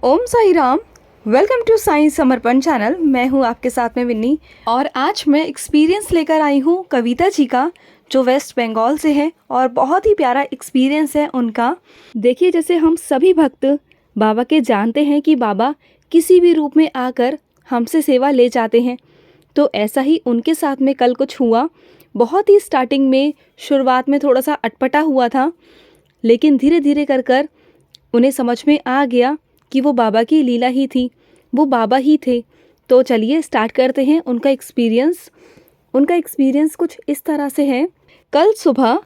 Om Sai Ram. Welcome to science Samarpan channel. मैं हूं आपके साथ में विन्नी और आज मैं एक्सपीरियंस लेकर आई हूं कविता जी का, जो वेस्ट बंगाल से है और बहुत ही प्यारा एक्सपीरियंस है उनका। देखिए, जैसे हम सभी भक्त बाबा के जानते हैं कि बाबा किसी भी रूप में आकर हमसे सेवा ले जाते हैं, तो ऐसा ही उनके साथ में कल कुछ हुआ। बहुत ही स्टार्टिंग में, शुरुआत में थोड़ा सा अटपटा हुआ था, लेकिन धीरे धीरे कर कर उन्हें समझ में आ गया कि वो बाबा की लीला ही थी, वो बाबा ही थे। तो चलिए स्टार्ट करते हैं उनका एक्सपीरियंस। उनका एक्सपीरियंस कुछ इस तरह से है। कल सुबह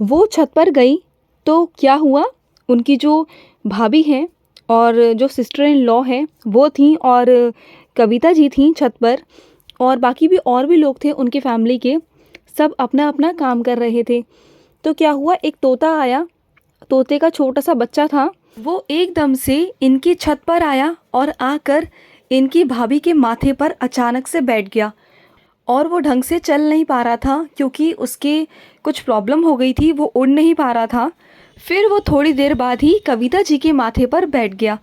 वो छत पर गई तो क्या हुआ, उनकी जो भाभी हैं और जो सिस्टर इन लॉ हैं वो थीं और कविता जी थीं छत पर, और बाकी भी और भी लोग थे उनकी फैमिली के। सब अपना अपना काम कर रहे थे। तो क्या हुआ, एक तोता आया। तोते का छोटा सा बच्चा था, वो एकदम से इनकी छत पर आया और आकर इनकी भाभी के माथे पर अचानक से बैठ गया। और वो ढंग से चल नहीं पा रहा था क्योंकि उसके कुछ प्रॉब्लम हो गई थी, वो उड़ नहीं पा रहा था। फिर वो थोड़ी देर बाद ही कविता जी के माथे पर बैठ गया।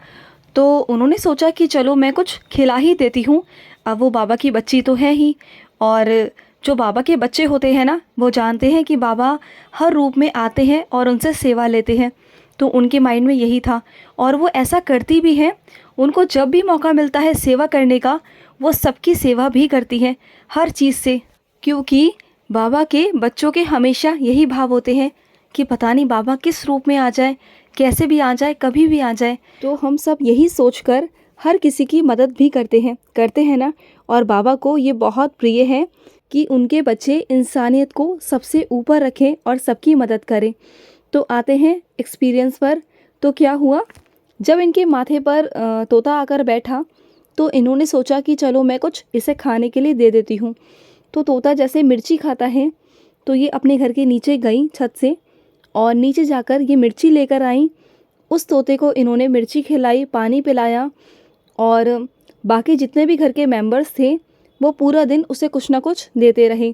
तो उन्होंने सोचा कि चलो मैं कुछ खिला ही देती हूँ। अब वो बाबा की बच्ची तो है ही, और जो बाबा के बच्चे होते हैं ना, वो जानते हैं कि बाबा हर रूप में आते हैं और उनसे सेवा लेते हैं। तो उनके माइंड में यही था और वो ऐसा करती भी हैं। उनको जब भी मौका मिलता है सेवा करने का, वो सबकी सेवा भी करती हैं हर चीज़ से, क्योंकि बाबा के बच्चों के हमेशा यही भाव होते हैं कि पता नहीं बाबा किस रूप में आ जाए, कैसे भी आ जाए, कभी भी आ जाए। तो हम सब यही सोचकर हर किसी की मदद भी करते हैं ना। और बाबा को ये बहुत प्रिय है कि उनके बच्चे इंसानियत को सबसे ऊपर रखें और सबकी मदद करें। तो आते हैं एक्सपीरियंस पर। तो क्या हुआ, जब इनके माथे पर तोता आकर बैठा तो इन्होंने सोचा कि चलो मैं कुछ इसे खाने के लिए दे देती हूँ। तो तोता जैसे मिर्ची खाता है, तो ये अपने घर के नीचे गई छत से और नीचे जाकर ये मिर्ची लेकर आई। उस तोते को इन्होंने मिर्ची खिलाई, पानी पिलाया, और बाकी जितने भी घर के मेंबर्स थे वो पूरा दिन उसे कुछ ना कुछ देते रहे।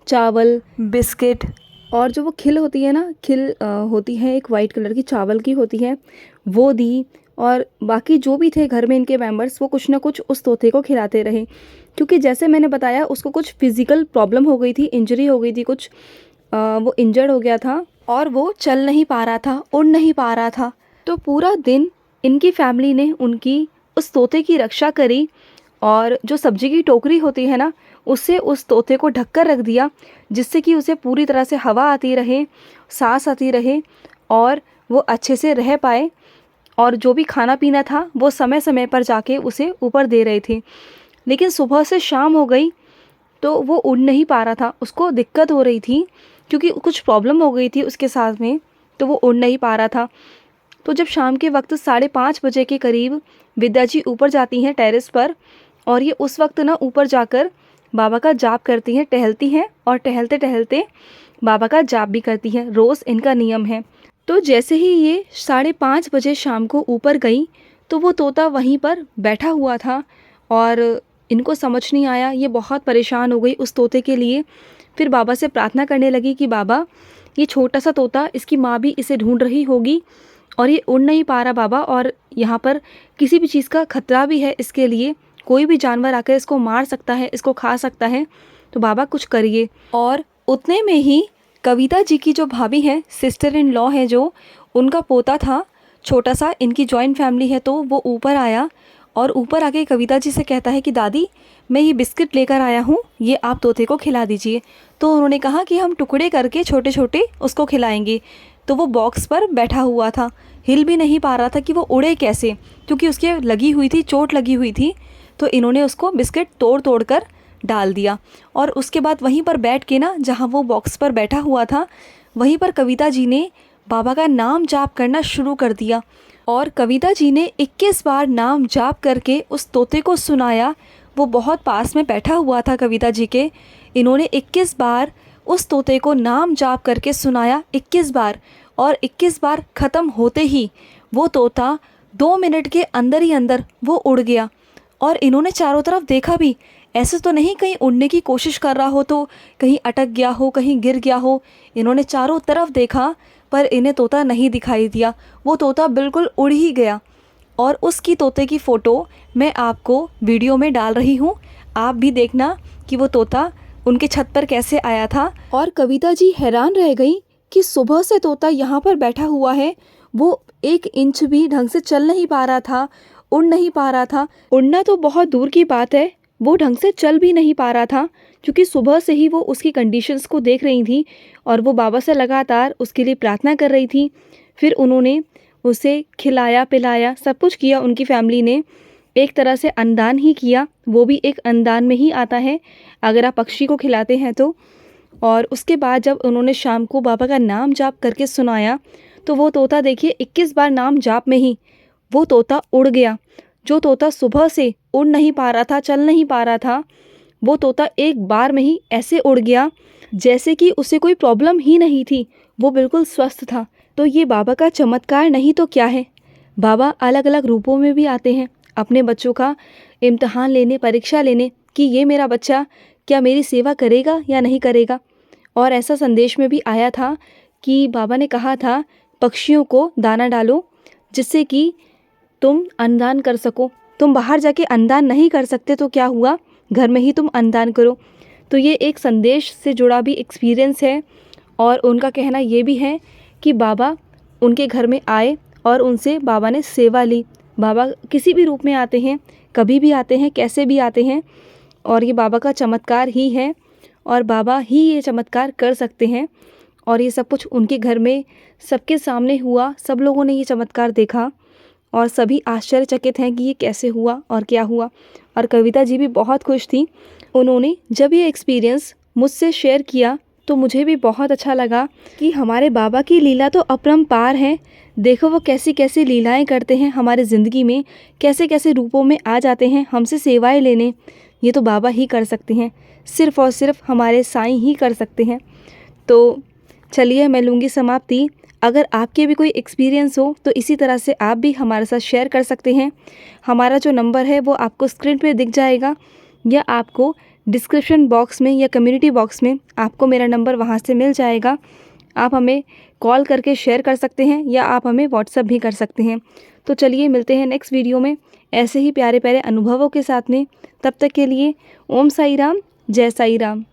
चावल, बिस्किट, और जो वो खिल होती है ना, खिल होती है एक वाइट कलर की, चावल की होती है, वो दी। और बाकी जो भी थे घर में इनके मेंबर्स, वो कुछ ना कुछ उस तोते को खिलाते रहे, क्योंकि जैसे मैंने बताया उसको कुछ फिजिकल प्रॉब्लम हो गई थी, इंजरी हो गई थी कुछ, वो इंजर्ड हो गया था और वो चल नहीं पा रहा था, उड़ नहीं पा रहा था। तो पूरा दिन इनकी फैमिली ने उनकी उस तोते की रक्षा करी, और जो सब्जी की टोकरी होती है ना, उससे उस तोते को ढककर रख दिया, जिससे कि उसे पूरी तरह से हवा आती रहे, सांस आती रहे और वो अच्छे से रह पाए। और जो भी खाना पीना था वो समय समय पर जाके उसे ऊपर दे रहे थे। लेकिन सुबह से शाम हो गई तो वो उड़ नहीं पा रहा था, उसको दिक्कत हो रही थी क्योंकि कुछ प्रॉब्लम हो गई थी उसके साथ में, तो वो उड़ नहीं पा रहा था। तो जब शाम के वक्त 5:30 बजे के करीब विद्या जी ऊपर जाती हैं टेरेस पर, और ये उस वक्त ना ऊपर जाकर बाबा का जाप करती हैं, टहलती हैं, और टहलते टहलते बाबा का जाप भी करती हैं। रोज़ इनका नियम है। तो जैसे ही ये 5:30 बजे शाम को ऊपर गई तो वो तोता वहीं पर बैठा हुआ था, और इनको समझ नहीं आया, ये बहुत परेशान हो गई उस तोते के लिए। फिर बाबा से प्रार्थना करने लगी कि बाबा, ये छोटा सा तोता, इसकी माँ भी इसे ढूंढ रही होगी और ये उड़ नहीं पा रहा बाबा, और यहाँ पर किसी भी चीज़ का खतरा भी है इसके लिए, कोई भी जानवर आकर इसको मार सकता है, इसको खा सकता है, तो बाबा कुछ करिए। और उतने में ही कविता जी की जो भाभी हैं, सिस्टर इन लॉ है, जो उनका पोता था छोटा सा, इनकी जॉइंट फैमिली है, तो वो ऊपर आया और ऊपर आके कविता जी से कहता है कि दादी, मैं ये बिस्किट लेकर आया हूँ, ये आप तोते को खिला दीजिए। तो उन्होंने कहा कि हम टुकड़े करके छोटे छोटे उसको खिलाएंगे। तो वो बॉक्स पर बैठा हुआ था, हिल भी नहीं पा रहा था कि वो उड़े कैसे, क्योंकि उसके लगी हुई थी, चोट लगी हुई थी। तो इन्होंने उसको बिस्किट तोड़ तोड़ कर डाल दिया, और उसके बाद वहीं पर बैठ के ना, जहाँ वो बॉक्स पर बैठा हुआ था, वहीं पर कविता जी ने बाबा का नाम जाप करना शुरू कर दिया। और कविता जी ने 21 बार नाम जाप करके उस तोते को सुनाया। वो बहुत पास में बैठा हुआ था कविता जी के। इन्होंने 21 बार उस तोते को नाम जाप करके सुनाया, 21 बार, और 21 बार ख़त्म होते ही वो तोता 2 मिनट के अंदर ही अंदर वो उड़ गया। और इन्होंने चारों तरफ देखा भी, ऐसे तो नहीं कहीं उड़ने की कोशिश कर रहा हो तो कहीं अटक गया हो, कहीं गिर गया हो। इन्होंने चारों तरफ देखा पर इन्हें तोता नहीं दिखाई दिया, वो तोता बिल्कुल उड़ ही गया। और उसकी तोते की फ़ोटो मैं आपको वीडियो में डाल रही हूँ। आप भी देखना कि वो तोता उनके छत पर कैसे आया था। और कविता जी हैरान रह गई कि सुबह से तोता यहाँ पर बैठा हुआ है, वो 1 इंच भी ढंग से चल नहीं पा रहा था, उड़ नहीं पा रहा था। उड़ना तो बहुत दूर की बात है, वो ढंग से चल भी नहीं पा रहा था, क्योंकि सुबह से ही वो उसकी कंडीशंस को देख रही थी और वो बाबा से लगातार उसके लिए प्रार्थना कर रही थी। फिर उन्होंने उसे खिलाया पिलाया, सब कुछ किया। उनकी फैमिली ने एक तरह से अन्नदान ही किया, वो भी एक अन्नदान में ही आता है अगर आप पक्षी को खिलाते हैं तो। और उसके बाद जब उन्होंने शाम को बाबा का नाम जाप करके सुनाया तो वो तोता देखिए 21 बार नाम जाप में ही वो तोता उड़ गया। जो तोता सुबह से उड़ नहीं पा रहा था, चल नहीं पा रहा था, वो तोता एक बार में ही ऐसे उड़ गया जैसे कि उसे कोई प्रॉब्लम ही नहीं थी, वो बिल्कुल स्वस्थ था। तो ये बाबा का चमत्कार नहीं तो क्या है। बाबा अलग अलग रूपों में भी आते हैं अपने बच्चों का इम्तिहान लेने, परीक्षा लेने कि ये मेरा बच्चा क्या मेरी सेवा करेगा या नहीं करेगा। और ऐसा संदेश में भी आया था कि बाबा ने कहा था पक्षियों को दाना डालो जिससे कि तुम अन्नदान कर सको। तुम बाहर जाके अन्नदान नहीं कर सकते तो क्या हुआ, घर में ही तुम अन्नदान करो। तो ये एक संदेश से जुड़ा भी एक्सपीरियंस है। और उनका कहना ये भी है कि बाबा उनके घर में आए और उनसे बाबा ने सेवा ली। बाबा किसी भी रूप में आते हैं, कभी भी आते हैं, कैसे भी आते हैं, और ये बाबा का चमत्कार ही है और बाबा ही ये चमत्कार कर सकते हैं। और ये सब कुछ उनके घर में सबके सामने हुआ, सब लोगों ने ये चमत्कार देखा और सभी आश्चर्यचकित हैं कि ये कैसे हुआ और क्या हुआ। और कविता जी भी बहुत खुश थी। उन्होंने जब ये एक्सपीरियंस मुझसे शेयर किया तो मुझे भी बहुत अच्छा लगा कि हमारे बाबा की लीला तो अपरंपार है। देखो वो कैसी कैसी लीलाएं करते हैं हमारे ज़िंदगी में, कैसे कैसे रूपों में आ जाते हैं हमसे सेवाएं लेने। ये तो बाबा ही कर सकते हैं, सिर्फ़ और सिर्फ हमारे साईं ही कर सकते हैं। तो चलिए मैं लूँगी समाप्ति। अगर आपके भी कोई एक्सपीरियंस हो तो इसी तरह से आप भी हमारे साथ शेयर कर सकते हैं। हमारा जो नंबर है वो आपको स्क्रीन पे दिख जाएगा या आपको डिस्क्रिप्शन बॉक्स में या कम्युनिटी बॉक्स में आपको मेरा नंबर वहाँ से मिल जाएगा। आप हमें कॉल करके शेयर कर सकते हैं या आप हमें व्हाट्सएप भी कर सकते हैं। तो चलिए मिलते हैं नेक्स्ट वीडियो में ऐसे ही प्यारे प्यारे अनुभवों के साथ में। तब तक के लिए ओम साई राम, जय साई राम।